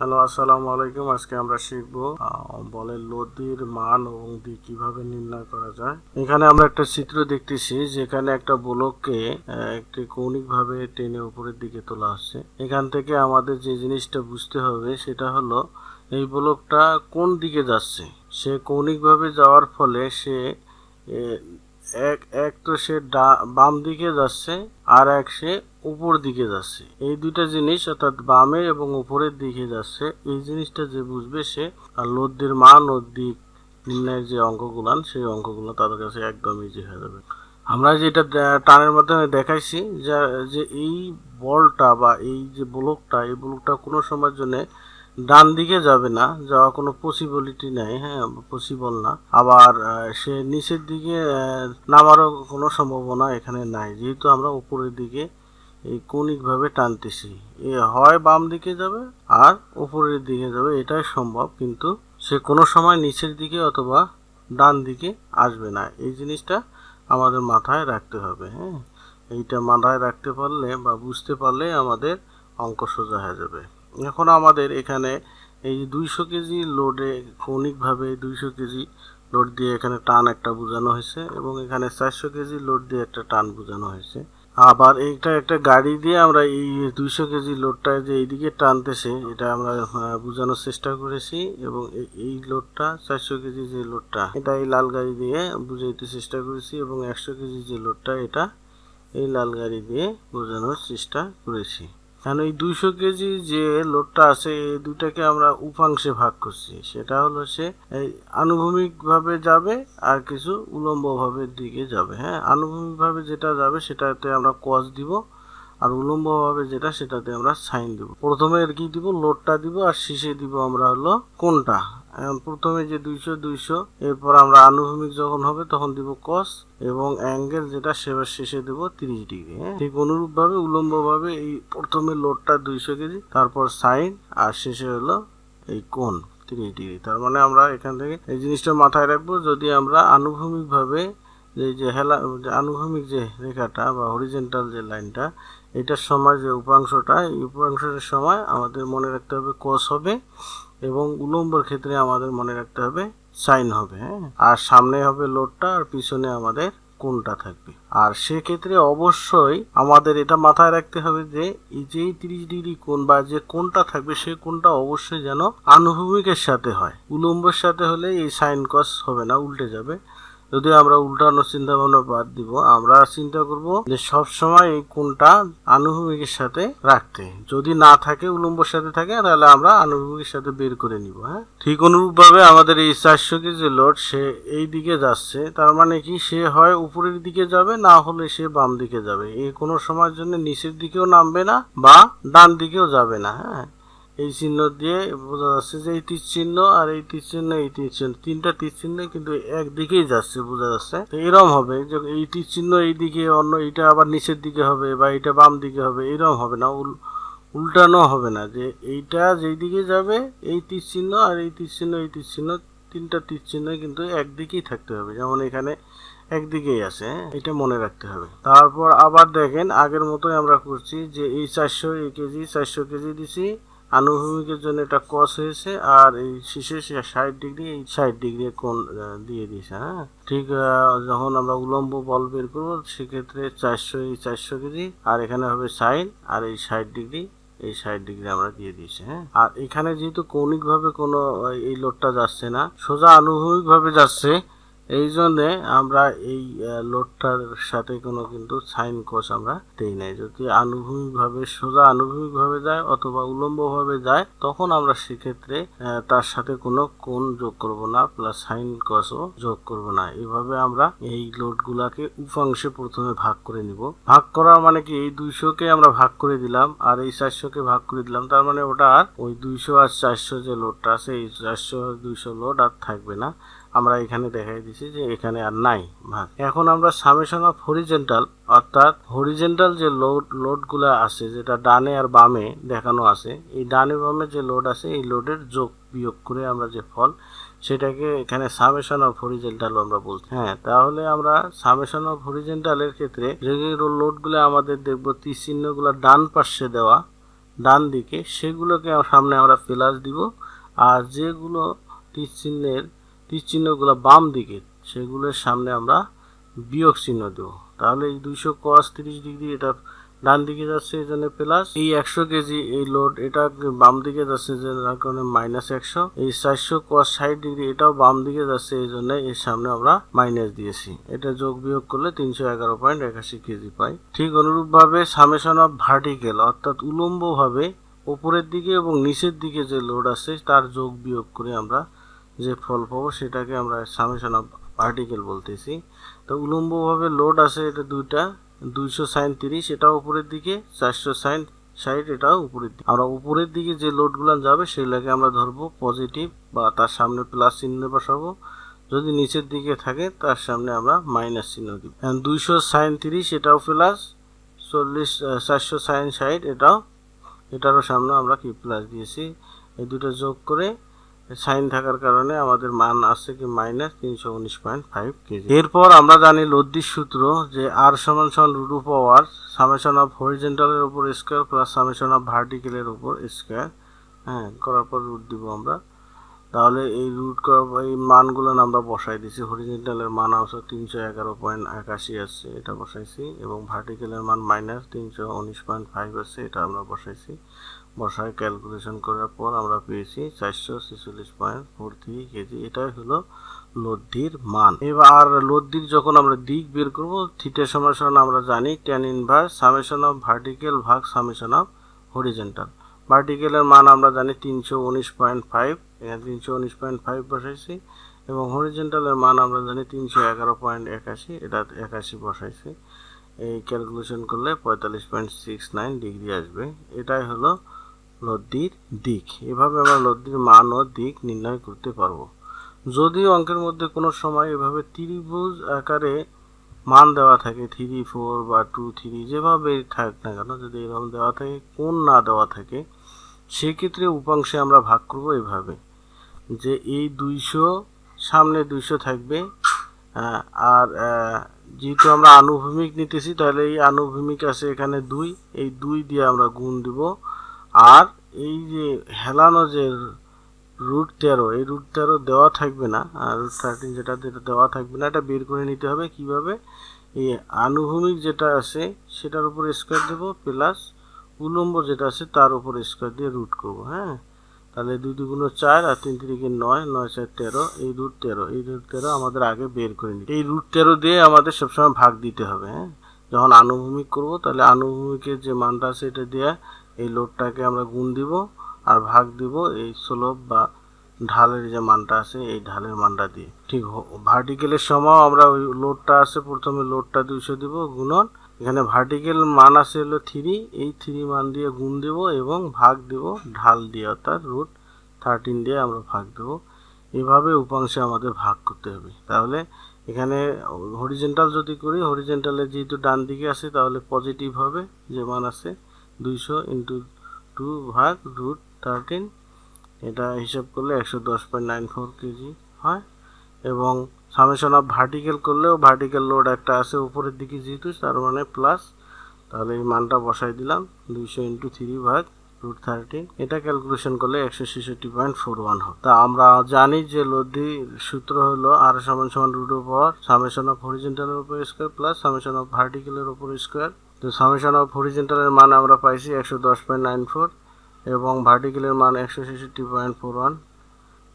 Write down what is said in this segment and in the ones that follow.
Hello, আসসালামু আলাইকুম। আজকে আমরা শিখব বলের লব্ধির মান এবং দিক কিভাবে নির্ণয় করা যায়। এখানে আমরা একটা চিত্র দেখতেছি যেখানে একটা বলককে একটি কৌণিকভাবে টেনে উপরের দিকে তোলা হচ্ছে। এখান থেকে আমাদের যে জিনিসটা বুঝতে হবে সেটা হলো এই বলকটা কোন দিকে যাচ্ছে। সে কৌণিকভাবে যাওয়ার ফলে সে এক তো সে বাম দিকে যাচ্ছে, আর এক সে উপর দিকে যাচ্ছে। এই দুইটা জিনিস অর্থাৎ বামে এবং উপরের দিকে যাচ্ছে, এই জিনিসটা যে বুঝবে সে লব্ধির মান ও দিক নির্ণয়ের যে অঙ্কগুলান সেই অঙ্কগুলো তাদের কাছে একদম ইজি হয়ে যাবে। আমরা যেটা টানের মাধ্যমে দেখাইছি যে এই বলটা বা এই যে ব্লকটা কোনো সময়ের জন্য ডান দিকে যাবে না, যাওয়া কোনো পসিবিলিটি নাই, পসিবল না। আবার সে নিচের দিকে নামারও কোনো সম্ভাবনা এখানে নাই, যেহেতু আমরা উপরের দিকে এই কৌণিকভাবে টানতেছি। হয় বাম দিকে যাবে আর উপরের দিকে যাবে, এটাই সম্ভব, কিন্তু সে কোনো সময় নিচের দিকে অথবা ডান দিকে আসবে না। এই জিনিসটা আমাদের মাথায় রাখতে হবে। এইটা মাথায় রাখতে পারলে বা বুঝতে পারলে আমাদের অঙ্ক সোজা হয়ে যাবে। এখন আমাদের এখানে এই 200 কেজি লোডে কৌণিকভাবে 200 কেজি লোড দিয়ে এখানে টান একটা বোঝানো হয়েছে এবং এখানে 400 কেজি লোড দিয়ে একটা টান বোঝানো হয়েছে। আবার এইটা একটা গাড়ি দিয়ে আমরা এই 200 কেজি লোডটা যে এইদিকে টানতেছে এটা আমরা বোঝানোর চেষ্টা করেছি, এবং এই লোডটা 400 কেজি যে লোডটা এটা এই লাল গাড়ি দিয়ে বুঝাইতে চেষ্টা করেছি, এবং 100 কেজি যে লোডটা এটা এই লাল গাড়ি দিয়ে বোঝানোর চেষ্টা করেছি। কারণ এই 200 কেজি যে লোডটা আছে এই দুটাকে আমরা উপাংশে ভাগ করছি। সেটা হলো সে এই আনুভূমিক ভাবে যাবে আর কিছু উলম্ব ভাবের দিকে যাবে। আনুভূমিক ভাবে যেটা যাবে সেটাতে আমরা কস দিব, আর উলম্ব ভাবে যেটা সেটাতে আমরা সাইন দিব। প্রথমে আর কি দিব, লোডটা দিব, আর শেষে দিব আমরা হলো কোনটা। প্রথমে যে 200 200, এরপর আমরা আনুভূমিক যখন হবে তখন দিব কস, এবং অ্যাঙ্গেল যেটা সেবার শেষে দেব 30 ডিগ্রি। ঠিক অনুরূপ ভাবে উলম্ব ভাবে এই প্রথমে লোডটা 200 কেজি, তারপর সাইন, আর শেষে হলো এই কোণ 30 ডিগ্রি। তার মানে আমরা এখান থেকে এই জিনিসটা মাথায় রাখবো, যদি আমরা আনুভূমিক ভাবে আনুভূমিক যে রেখাটা বা হরিজেন্টাল যে লাইনটা, এটার সময় যে উপাংশটা, এই উপাংশের সময় আমাদের মনে রাখতে হবে কস হবে, এবং উলম্বর ক্ষেত্রে আমাদের মনে রাখতে হবে সাইন হবে। আর সামনে হবে লোডটা আর পিছনে আমাদের কোণটা থাকবে। আর সেক্ষেত্রে অবশ্যই আমাদের এটা মাথায় রাখতে হবে যে এই যে 30 ডিগ্রি কোণ বা যে কোণটা থাকবে সেই কোণটা অবশ্যই যেন আনুভূমিকের সাথে হয়। উলম্বের সাথে হলে এই সাইন কস হবে না, উল্টে যাবে। যদি আমরা উল্টানোর চিন্তা ভাবনা বাদ দিব, আমরা চিন্তা করব যে সব সময় এই কোণটা আনুভূমিকের সাথে রাখতে। যদি না থাকে, উলম্বর সাথে থাকে, তাহলে আমরা আনুভূমিকের সাথে বের করে নিব। ঠিক অনুরূপ ভাবে আমাদের এই 400 কেজি লোড সে এই দিকে যাচ্ছে, তার মানে কি সে হয় উপরের দিকে যাবে, না হলে সে বাম দিকে যাবে। এই কোনো সময়ের জন্য নিচের দিকেও নামবে না বা ডান দিকেও যাবে না। এই চিহ্ন দিয়ে বোঝা যাচ্ছে যে এই তীর চিহ্ন আর এই তীর চিহ্ন, এই তীর চিহ্ন, তিনটা তীর চিহ্ন কিন্তু একদিকেই যাচ্ছে, বোঝা যাচ্ছে। তো এরকম হবে যে এই তীর চিহ্ন এইদিকে, অন্য এটা আবার নিচের দিকে হবে বা এটা বাম দিকে হবে, এরকম হবে না, উল্টানো হবে না, যে এইটা যেই দিকে যাবে এই তীর চিহ্ন আর এই তীর চিহ্ন, এই তীর চিহ্ন, তিনটা তীর চিহ্ন কিন্তু একদিকেই থাকতে হবে। যেমন এখানে একদিকেই আছে, এটা মনে রাখতে হবে। তারপর আবার দেখেন আগের মতোই আমরা করছি যে এই 400 কেজি 400 কেজি দিছি, আনুভূমিকের জন্য এটা কস হয়েছে, আর এই শেষে 60 ডিগ্রি, এই 60 ডিগ্রি কোণ দিয়ে দিয়েছে। ঠিক যখন আমরা উলম্ব বল বের করবো সেক্ষেত্রে 400 এই 400 কেজি, আর এখানে হবে সাইন, আর এই 60 ডিগ্রি, এই 60 ডিগ্রি আমরা দিয়ে দিয়েছি। আর এখানে যেহেতু কৌণিক ভাবে কোনো এই লোডটা যাচ্ছে না, সোজা আনুভূমিক ভাবে যাচ্ছে, এই জন্য আমরা এই লোডটার সাথে কোনো কিন্তু সাইন কস আমরা দেই নাই। যদি সোজা আনুভূমিক ভাবে যায় অথবা উলম্ব ভাবে যায়, তখন আমরা সেক্ষেত্রে তার সাথে কোনো কোণ যোগ করব না, প্লাস সাইন কসও যোগ করব না। এভাবে আমরা এই লোড গুলাকে উপাংশে প্রথমে ভাগ করে নিব। ভাগ করার মানে কি, এই 200 কে আমরা ভাগ করে দিলাম আর এই 400 কে ভাগ করে দিলাম, তার মানে ওটা আর ওই 200 আর 400 যে লোডটা আছে, এই 400 আর 200 লোড আর থাকবে না। আমরা এখানে দেখাই দিছি যে এখানে আর নাই ভাগ। এখন আমরা সামেশন অফ হরিজেন্টাল, অর্থাৎ হরিজেন্টাল যে লোডগুলো আছে, যেটা ডানে আর বামে দেখানো আছে, এই ডানে বামে যে লোড আছে এই লোডের যোগ বিয়োগ করে আমরা যে ফল, সেটাকে এখানে সামেশন অফ হরিজেন্টাল আমরা বলছি। তাহলে আমরা সামেশন অফ হরিজেন্টালের ক্ষেত্রে যে লোডগুলো আমাদের দেখবো তীর চিহ্নগুলো ডান পাশে দেওয়া, ডান দিকে সেগুলোকে সামনে আমরা প্লাস দিব, আর যেগুলো তীর চিহ্নগুলো বাম দিকে সেগুলোর সামনে আমরা বিয়োগ চিহ্ন দেব। তাহলে এই 200 cos 30 ডিগ্রি এটা ডান দিকে যাচ্ছে, এই জন্য প্লাস। এই 100 কেজি এই লোড এটা বাম দিকে যাচ্ছে, যার কারণে -100। এই 400 cos 60 ডিগ্রি এটাও বাম দিকে যাচ্ছে, এই জন্য এর সামনে আমরা মাইনাস দিয়েছি। এটা যোগ বিয়োগ করলে 311.81 কেজি পাই। ঠিক অনুরূপভাবে সামেশন অফ ভার্টিক্যাল অর্থাৎ উল্লম্বভাবে উপরের দিকে এবং নিচের দিকে যে লোড আছে তার যোগ বিয়োগ করে আমরা যে ফল পাবো সেটাকে আমরা সামেশন অফ ভার্টিক্যাল বলতেছি। তো উল্লম্বভাবে লোড আছে এটা দুইটা, 200 sin 30 এটাও উপরের দিকে, 400 sin 60 এটাও উপরের দিকে। আমরা উপরের দিকে যে লোডগুলো যাবে সেগুলোকে আমরা ধরবো পজিটিভ বা তার সামনে প্লাস চিহ্ন বসাবো, যদি নিচের দিকে থাকে তার সামনে আমরা মাইনাস চিহ্ন দিব। 200 sin 30 এটাও প্লাস, 400 sin 60 এটারও সামনে আমরা কি প্লাস দিয়েছি। এই দুটো যোগ করে সাইন থাকার কারণে আমাদের মান আসছে কি -319.5 কেজি। এরপর আমরা জানি লব্ধির সূত্র যে r = √/r সামেশন অফ হরিজন্টালের উপর স্কয়ার প্লাস সামেশন অফ ভার্টিক্যালের উপর স্কয়ার, করার পর রুট দিব আমরা। তাহলে এই রুট এই মানগুলো আমরা বসাই দিছি। হরিজন্টালের মান আছে 311.81 আসছে, এটা বসাইছি, এবং ভার্টিক্যালের মান -319.5 আসছে, এটা আমরা বসাইছি। বসায় ক্যালকুলেশন করার পর আমরা পেয়েছি 446.43 কেজি। এটাই হলো লব্ধির মান। এবার লব্ধির যখন আমরা দিক বের করব, থিটা সমান আমরা জানি tan inverse summation of vertical ভাগ সামেশন অফ হরিজন্টাল। ভার্টিক্যালের মান আমরা জানি 319.5, এখানে 319.5 বসাইছি, এবং হরিজন্টালের মান আমরা জানি 311.81, এটা 81 বসাইছি। এই ক্যালকুলেশন করলে 45.69 ডিগ্রি আসবে। এটাই হলো লব্ধির দিক। এভাবে আমরা লব্ধির মান ও দিক নির্ণয় করতে পারবো। যদিও অঙ্কের মধ্যে কোনো সময় এভাবে ত্রিভুজ আকারে মান দেওয়া থাকে 3, 4 বা 2, 3 যেভাবে থাক না কেন, যদি এরকম দেওয়া থাকে, কোণ না দেওয়া থাকে, সেক্ষেত্রে উপাংশে আমরা ভাগ করব এভাবে যে এই 200 সামনে 200 থাকবে, আর যেহেতু আমরা আনুভূমিক নিতেছি তাহলে এই আনুভূমিক আছে এখানে 2, এই 2 দিয়ে আমরা গুণ দিব। আর এই যে হেলানো যে √13, এই √13 দেওয়া থাকবে না, √13 যেটা দেওয়া থাকবে না, এটা বের করে নিতে হবে কিভাবে। এই আনুভূমিক যেটা আছে সেটার উপর স্কয়ার দেব, প্লাস উল্লম্ব যেটা আছে তার উপর স্কয়ার দিয়ে রুট করব। তাহলে 2 × 2 = 4 আর 3 × 3 = 9, 9 × 4 = 13। এই √13 আমাদের আগে বের করে নিতে। এই √13 দিয়ে আমাদের সবসময় ভাগ দিতে হবে। যখন আনুভূমিক করব তাহলে আনুভূমিকের যে মানটা আছে এটা দিয়ে এই লোডটাকে আমরা গুণ দিব আর ভাগ দিব এই স্লোপ বা ঢালের যে মানটা আছে এই ঢালের মানটা দিয়ে। ঠিক ভার্টিক্যালের সময় আমরা ওই লোডটা আছে, প্রথমে লোডটা 200 দিব গুণন, এখানে ভার্টিক্যাল মান আছে হলো 3, এই 3 মান দিয়ে গুণ দেব এবং ভাগ দেব ঢাল দিয়ে, অর্থাৎ √13 দিয়ে আমরা ভাগ দেব। এভাবে উপাংশে আমাদের ভাগ করতে হবে। তাহলে এখানে হরিজন্টাল যদি করি, হরিজন্টালে যেহেতু ডান দিকে আছে তাহলে পজিটিভ হবে, যে মান আছে 200 × 2 ভাগ √13, এটা হিসাব করলে 110.94 কেজি হয়। এবং সামেশন অফ ভার্টিক্যাল করলেও ভার্টিক্যাল লোড একটা আছে উপরের দিকে যেহেতু, তার মানে প্লাস, তাহলে এই মানটা বসাই দিলাম 200 × 3 ভাগ √13, এটা ক্যালকুলেশন করলে 166.41 হবে। তা আমরা জানি যে লব্ধির সূত্র হলো r = √/r সামেশন অফ হরিজন্টালের উপর স্কয়ার প্লাস সামেশন অফ ভার্টিক্যালের উপর স্কয়ার। তো সামেশন অফ হরিজন্টালের মান আমরা পাইছি 110.94 এবং ভার্টিক্যালের মান 166.41,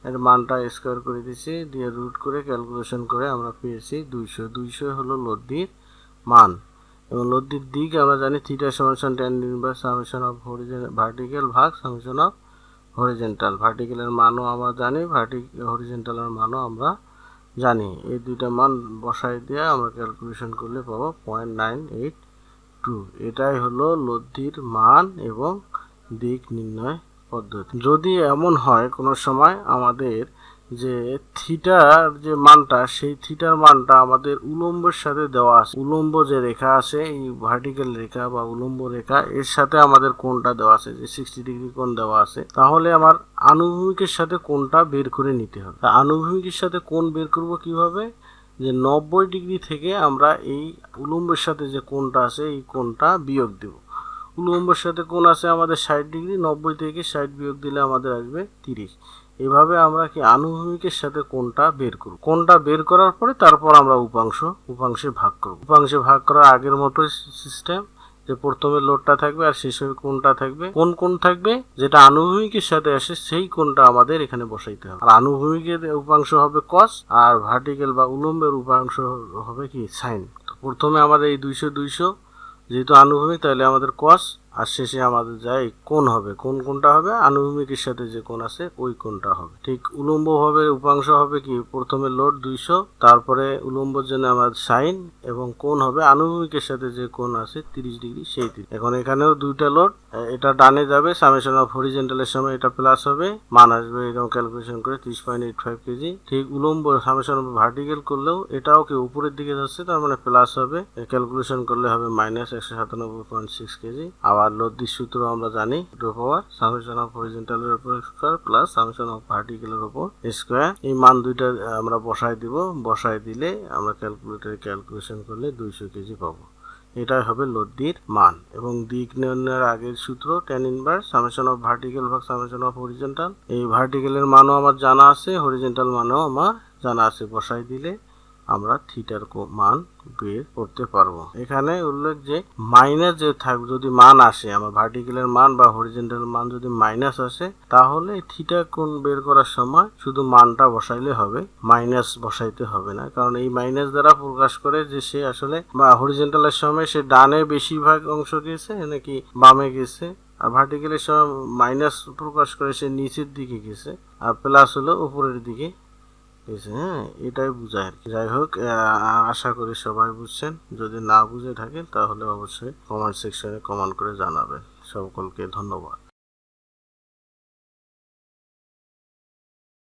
এর মানটা স্কয়ার করে দিয়েছি, দিয়ে রুট করে ক্যালকুলেশন করে আমরা পেয়েছি 200 হলো লব্ধির মান। এবং লব্ধির দিক আমরা জানি theta = tan inverse summation of vertical ভাগ সামেশন অফ হরিজন্টাল। ভার্টিক্যালের মানও আমরা জানি, হরিজন্টালের মানও আমরা জানি। এই দুইটা মান বসাই দিয়ে আমরা ক্যালকুলেশন করলে পাবো 0.982। এটাই হলো লব্ধির মান এবং দিক নির্ণয় পদ্ধতি। যদি এমন হয় কোনো সময় আমাদের যে থিটার যে মানটা, সেই থিটার মানটা আমাদের উল্লম্বের সাথে দেওয়া আছে, উল্লম্ব যে রেখা আছে এই ভার্টিক্যাল রেখা বা উল্লম্ব রেখা, এর সাথে আমাদের কোণটা দেওয়া আছে যে 60 ডিগ্রি কোণ দেওয়া আছে, তাহলে আমার আনুভূমিকের সাথে কোণটা বের করে নিতে হবে। আনুভূমিকের সাথে কোণ বের করব কিভাবে, যে 90 ডিগ্রি থেকে আমরা এই উল্লম্বের সাথে যে কোণটা আছে এই কোণটা বিয়োগ দেব। উলম্বের সাথে কোণ আছে আমাদের 60 ডিগ্রি, 90 থেকে 60 বিয়োগ দিলে আমাদের আসবে 30। এভাবে আমরা কি আনুভূমিকের সাথে কোণটা বের করব। কোণটা বের করার পরে তারপর আমরা উপাংশে ভাগ করব। উপাংশে ভাগ করার আগের মতো সিস্টেম, যে প্রথমে লোডটা থাকবে আর শেষে কোণটা থাকবে। কোণ থাকবে যেটা আনুভূমিকের সাথে আসে সেই কোণটা আমাদের এখানে বসাইতে হবে। আর আনুভূমিকের উপাংশ হবে কস, আর ভার্টিক্যাল বা উলম্বের উপাংশ হবে কি সাইন। প্রথমে আমাদের এই 200 যেহেতু আনুভূমিক, তাহলে আমাদের কস, আর শেষে আমাদের যায় কোণ হবে। কোনটা হবে? আনুভূমিকের সাথে যে কোণ আছে ওই কোণটা হবে। ঠিক উলম্ব ভাবে উপাংশ হবে কি, প্রথমে লোড 200, তারপরে উলম্বর জন্য আমাদের সাইন, এবং কোণ হবে আনুভূমিকের সাথে যে কোণ আছে 30 ডিগ্রি, সেই 30। এখন এখানেও দুইটা লোড, এটা ডানে যাবে, সামেশন অফ হরিজেন্টালের সময় এটা প্লাস হবে, মান আসবে এরকম ক্যালকুলেশন করে 30.85 কেজি। ঠিক উলম্ব সামেশন অফ ভার্টিক্যাল করলেও এটাও কি উপরের দিকে যাচ্ছে, তার মানে প্লাস হবে, ক্যালকুলেশন করলে হবে মাইনাস 197.6 কেজি। আবার লব্ধির সূত্র আমরা জানি, পাওয়ার সামেশন অফ হরিজেন্টালের উপর স্কয়ার প্লাস সামেশন অফ ভার্টিক্যালের উপর স্কয়ার। এই মান দুইটা আমরা বসাই দিব, বসাই দিলে আমরা ক্যালকুলেটরে ক্যালকুলেশন করলে 200 কেজি পাবো। এটাই হবে লব্ধির মান। এবং দিক নির্ণয়ের আগের সূত্র tan inverse summation of vertical ভাগ সামেশন অফ হরিজেন্টাল। এই ভার্টিক্যালের মানও আমার জানা আছে, হরিজেন্টাল মানও আমার জানা আছে, বসাই দিলে আমরা থিটার মান বের করতে পারবো। এখানে উল্লেখ যে মাইনাস যে থাকবে, যদি মান আসে আমার ভার্টিক্যালের মান বা হরিজেন্টাল মান যদি মাইনাস আসে, তাহলে থিটা কোণ বের করার সময় শুধু মানটা বসাইলে হবে, মাইনাস বসাইতে হবে না। কারণ এই মাইনাস দ্বারা প্রকাশ করে যে সে আসলে বা হরিজেন্টালের সময় সে ডানে বেশিরভাগ অংশ গেছে নাকি বামে গেছে, আর ভার্টিক্যালের সময় মাইনাস প্রকাশ করে সে নিচের দিকে গেছে, আর প্লাস হলো উপরের দিকে। হ্যাঁ, এটাই বুঝায় আর কি। যাই হোক, আশা করি সবাই বুঝছেন। যদি না বুঝে থাকেন তাহলে অবশ্যই কমেন্ট সেকশনে কমেন্ট করে জানাবেন। সকলকে ধন্যবাদ।